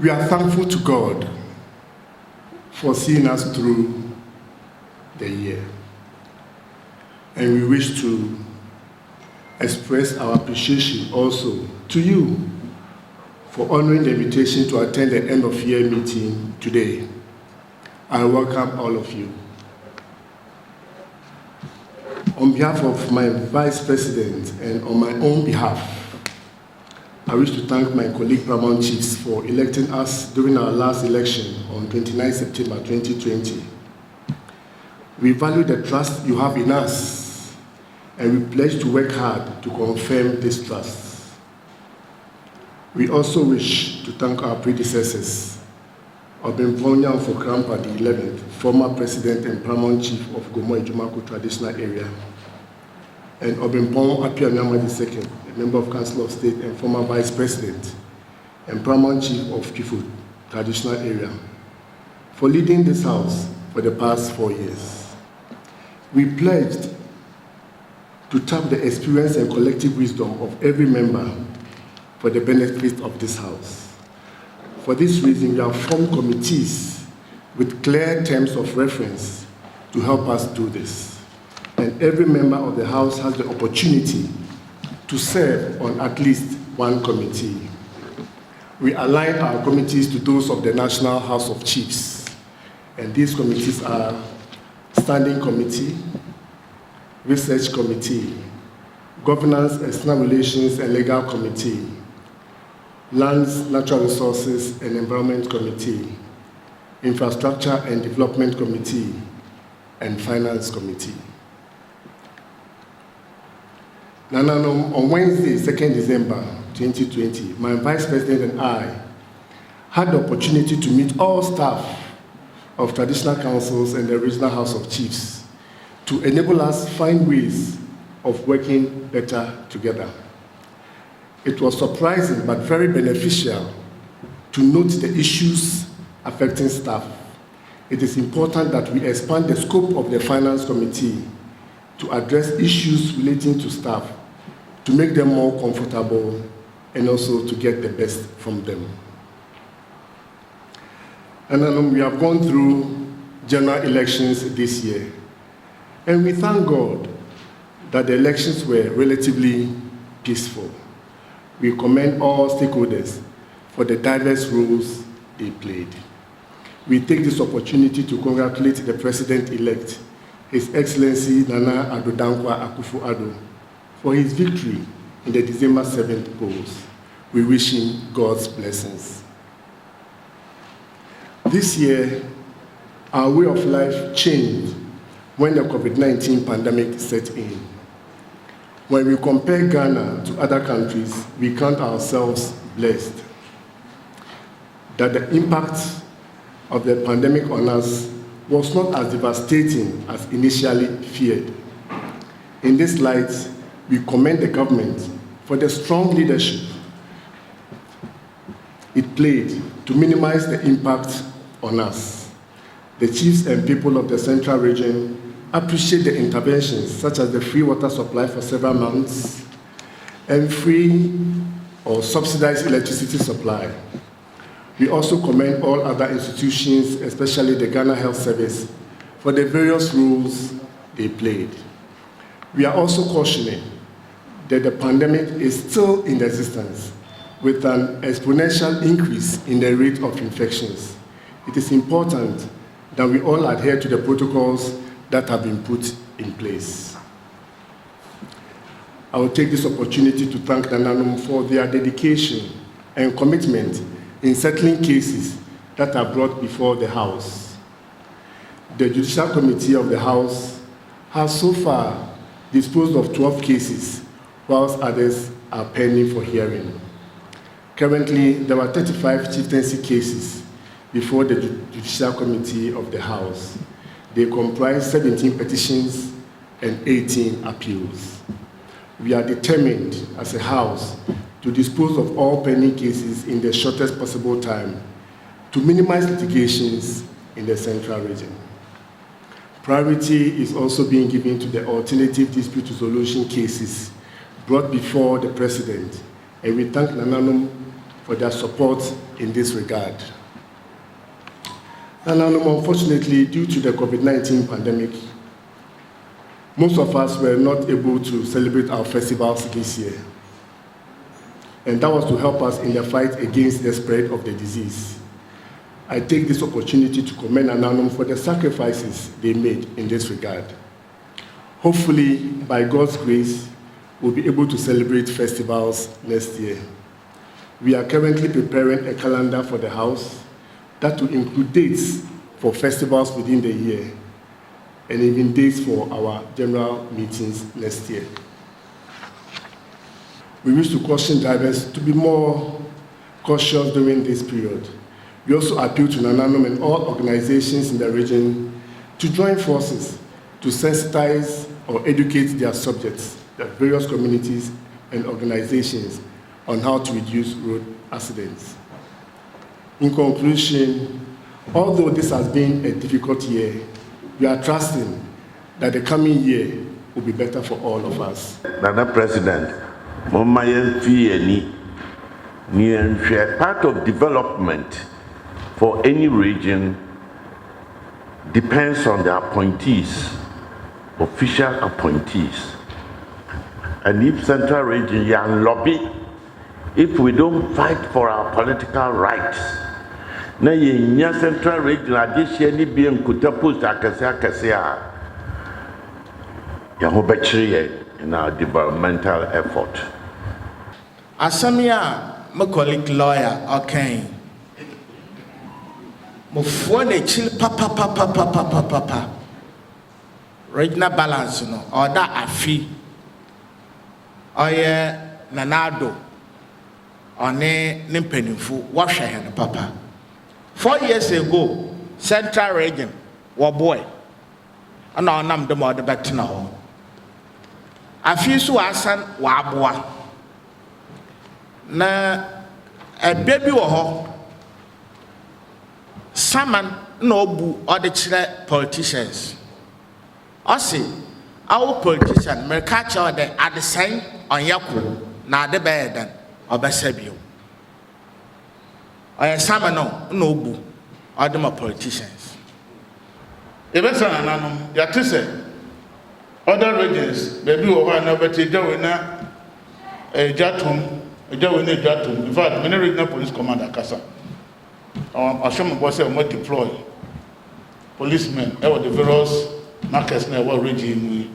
We are thankful to God for seeing us through the year. And we wish to express our appreciation also to you for honoring the invitation to attend the end of year meeting today. I welcome all of you. On behalf of my Vice President and on my own behalf, I wish to thank my colleague Paramount Chiefs for electing us during our last election on 29 September 2020. We value the trust you have in us, and we pledge to work hard to confirm this trust. We also wish to thank our predecessors, Obempong Nyansfo Krampa the 11th, former President and Paramount Chief of Gomo Ejumako Traditional Area, and Obempong Appiah Nyama II, a member of Council of State and former Vice President, and Paramount Chief of Kifu Traditional Area, for leading this House for the past 4 years. We pledged to tap the experience and collective wisdom of every member for the benefit of this House. For this reason, we have formed committees with clear terms of reference to help us do this. And every member of the House has the opportunity to serve on at least one committee. We align our committees to those of the National House of Chiefs, and these committees are Standing Committee, Research Committee, Governance, External Relations and Legal Committee, Lands, Natural Resources and Environment Committee, Infrastructure and Development Committee, and Finance Committee. On Wednesday, 2nd December 2020, my Vice President and I had the opportunity to meet all staff of traditional councils and the Regional House of Chiefs to enable us find ways of working better together. It was surprising but very beneficial to note the issues affecting staff. It is important that we expand the scope of the Finance Committee to address issues relating to staff, to make them more comfortable, and also to get the best from them. And then we have gone through general elections this year, and we thank God that the elections were relatively peaceful. We commend all stakeholders for the diverse roles they played. We take this opportunity to congratulate the President-elect, His Excellency Nana Addo Dankwa Akufo-Addo, for his victory in the December 7th polls. We wish him God's blessings. This year, our way of life changed when the COVID-19 pandemic set in. When we compare Ghana to other countries, we count ourselves blessed that the impact of the pandemic on us was not as devastating as initially feared. In this light, we commend the government for the strong leadership it played to minimize the impact on us. The chiefs and people of the Central Region appreciate the interventions such as the free water supply for several months and free or subsidized electricity supply. We also commend all other institutions, especially the Ghana Health Service, for the various roles they played. We are also cautioning that the pandemic is still in existence with an exponential increase in the rate of infections. It is important that we all adhere to the protocols that have been put in place. I will take this opportunity to thank Nananom for their dedication and commitment in settling cases that are brought before the House. The Judicial Committee of the House has so far disposed of 12 cases, whilst others are pending for hearing. Currently, there are 35 chieftaincy cases before the Judicial Committee of the House. They comprise 17 petitions and 18 appeals. We are determined as a House to dispose of all pending cases in the shortest possible time to minimize litigations in the Central Region. Priority is also being given to the alternative dispute resolution cases brought before the President, and we thank Nananom for their support in this regard. And unfortunately, due to the COVID-19 pandemic, most of us were not able to celebrate our festivals this year. And that was to help us in the fight against the spread of the disease. I take this opportunity to commend Ananum for the sacrifices they made in this regard. Hopefully, by God's grace, we'll be able to celebrate festivals next year. We are currently preparing a calendar for the house that will include dates for festivals within the year and even dates for our general meetings next year. We wish to caution drivers to be more cautious during this period. We also appeal to Nananum and all organizations in the region to join forces to sensitize or educate their subjects, the various communities and organizations, on how to reduce road accidents. In conclusion, although this has been a difficult year, we are trusting that the coming year will be better for all of us. Madam President, part of development for any region depends on the appointees, official appointees. And if Central Region can lobby, if we don't fight for our political rights, na yenya Central Region adishia ni bi enkuta post akase ya ho bechire in our developmental effort. Asamia, my colleague lawyer, okay. Mufone chill papa. Regional balance, no, or that afi. Oye nanado. One nimpenifu. Wash your hand, papa. 4 years ago, Central Region, wa boy. And I am the mother back to now. Afi su asan wa aboa. Na a baby wo ho saman no bu odechire politicians osi our politician me catch all the adesan onyako na ade be dan obesabio oya saman no bu odema politicians ebesa nanom ya tese other regions baby wo ha na beti dawe na jatum in fact, many regional police commander Kasa. I show my boss say deploy policemen over the various markets na what region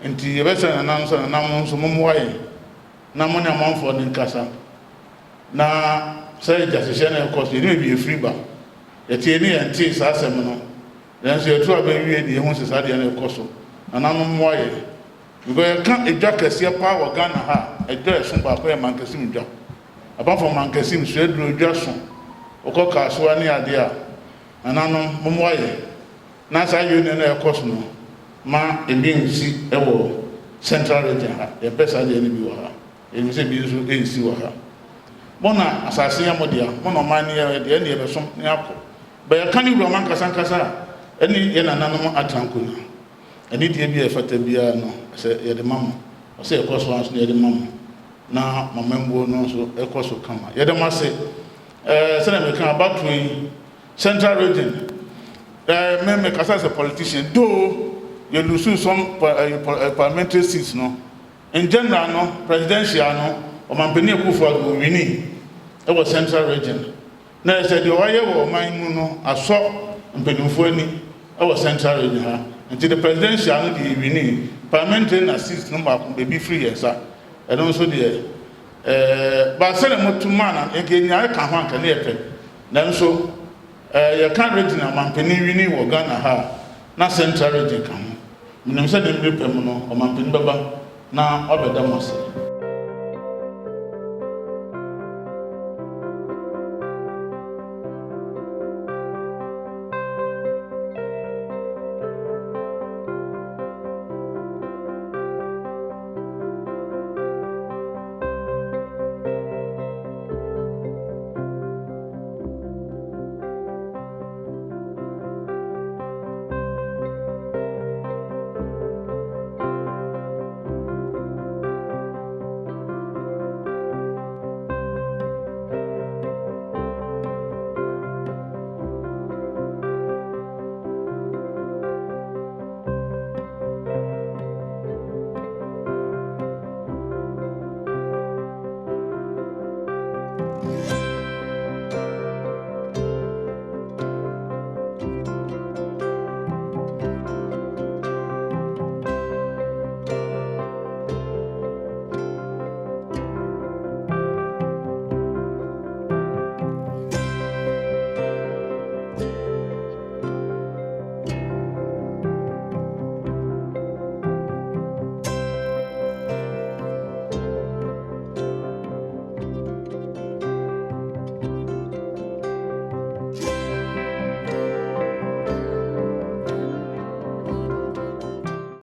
and the best announce and announce mumwai na money amount for the Kasa. Na say just of course you need be a free bar. Yet any and tis as no. Then so you try be the home society and of course. And I'm mumwai. Because you can't eject a power Ghana ha a dress by Mancasim job. Apart from Mancasim, straight through Jason, Okoka, Swani idea, and Anon Mumway. Nasa Union Air Cosmo, Ma, a being see a Central Region, the best idea in the Buha, it was a beautiful agency. Mona, Assassin Modia, Monomania, the end of some Yako. But a canny Roman Casancasa, any in an animal at Trancuna. And it be a fatabiano, say the mamma, or say a course once near the mamma. Now, my member knows a course will come. Yadama say, Senator can about to Central Region. Member as a politician, though you lose some parliamentary seats, no. In general, no, presidential, no, or Mampini Kufa will win. It was Central Region. Now, I said, the wire or mine, no, I saw and Penufueni, it was Central Region. Until the presidential the winning parliamentary assist number may be free yes sir and also the but say mo to man again I can one can hear then so you can't region mampeni winning wo Ghana ha na Central Region kan mo say dem be pem no o mampeni baba na obeda mo say. you.